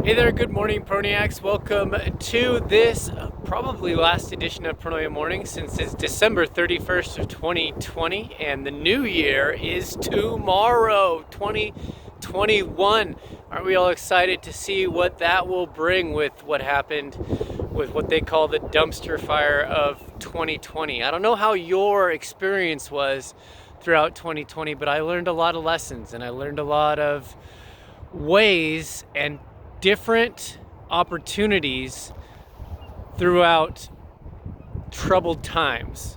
Hey there, good morning, Proniacs. Welcome to this probably last edition of Pronoia Morning since it's December 31st of 2020 and the new year is tomorrow, 2021. Aren't we all excited to see what that will bring with what happened with what they call the dumpster fire of 2020? I don't know how your experience was throughout 2020, but I learned a lot of lessons and I learned a lot of ways and different opportunities throughout troubled times,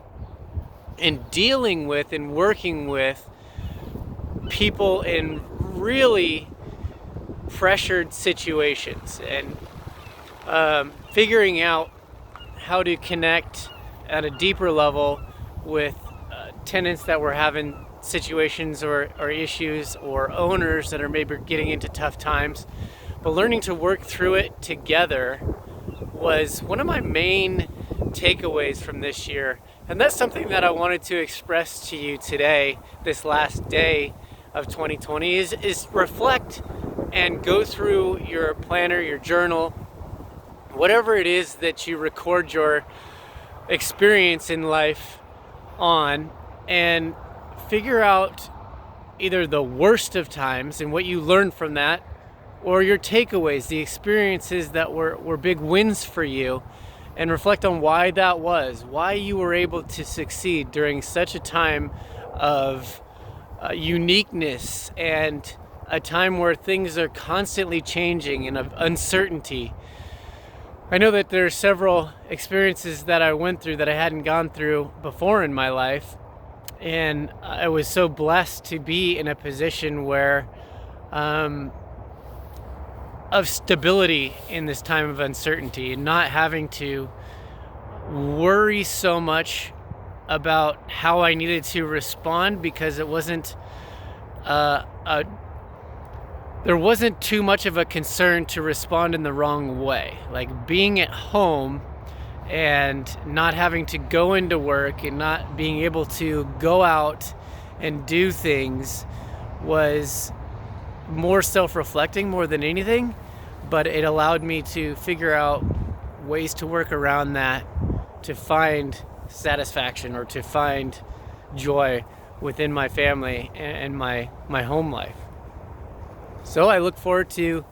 and dealing with and working with people in really pressured situations, and figuring out how to connect at a deeper level with tenants that were having situations or issues, or owners that are maybe getting into tough times. But learning to work through it together was one of my main takeaways from this year. And that's something that I wanted to express to you today, this last day of 2020, is reflect and go through your planner, your journal, whatever it is that you record your experience in life on, and figure out either the worst of times and what you learned from that, or your takeaways, the experiences that were big wins for you, and reflect on why that was, why you were able to succeed during such a time of uniqueness and a time where things are constantly changing and of uncertainty. I know that there are several experiences that I went through that I hadn't gone through before in my life, and I was so blessed to be in a position where of stability in this time of uncertainty, and not having to worry so much about how I needed to respond, because it wasn't there wasn't too much of a concern to respond in the wrong way. Like being at home and not having to go into work and not being able to go out and do things was more self-reflecting more than anything, but it allowed me to figure out ways to work around that, to find satisfaction or to find joy within my family and my home life. So I look forward to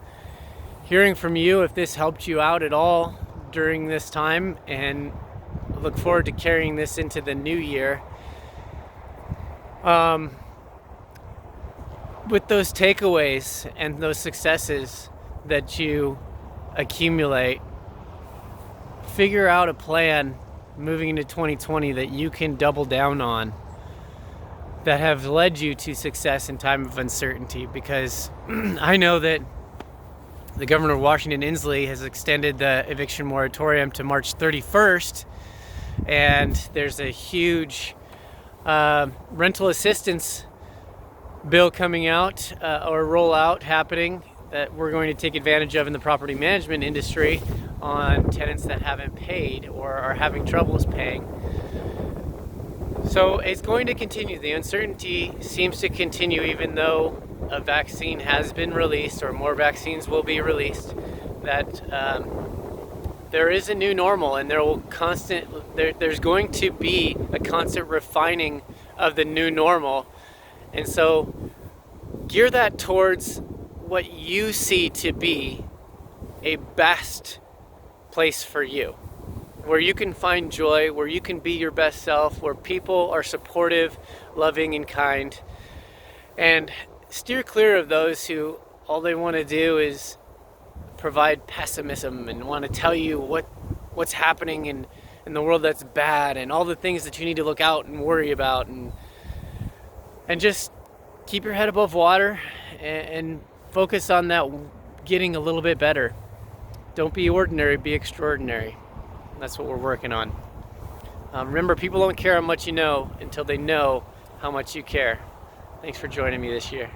hearing from you if this helped you out at all during this time, and look forward to carrying this into the new year. With those takeaways and those successes that you accumulate, figure out a plan moving into 2020 that you can double down on, that have led you to success in time of uncertainty. Because I know that the governor of Washington, Inslee, has extended the eviction moratorium to March 31st, and there's a huge rental assistance bill coming out, or rollout happening, that we're going to take advantage of in the property management industry on tenants that haven't paid or are having troubles paying. So it's going to continue. The uncertainty seems to continue, even though a vaccine has been released, or more vaccines will be released, that there is a new normal, and there's going to be a constant refining of the new normal. And so gear that towards what you see to be a best place for you, where you can find joy, where you can be your best self, where people are supportive, loving, and kind. And steer clear of those who all they want to do is provide pessimism and want to tell you what's happening in the world that's bad, and all the things that you need to look out and worry about, and just keep your head above water and focus on that getting a little bit better. Don't be ordinary, be extraordinary. That's what we're working on. Remember, people don't care how much you know until they know how much you care. Thanks for joining me this year.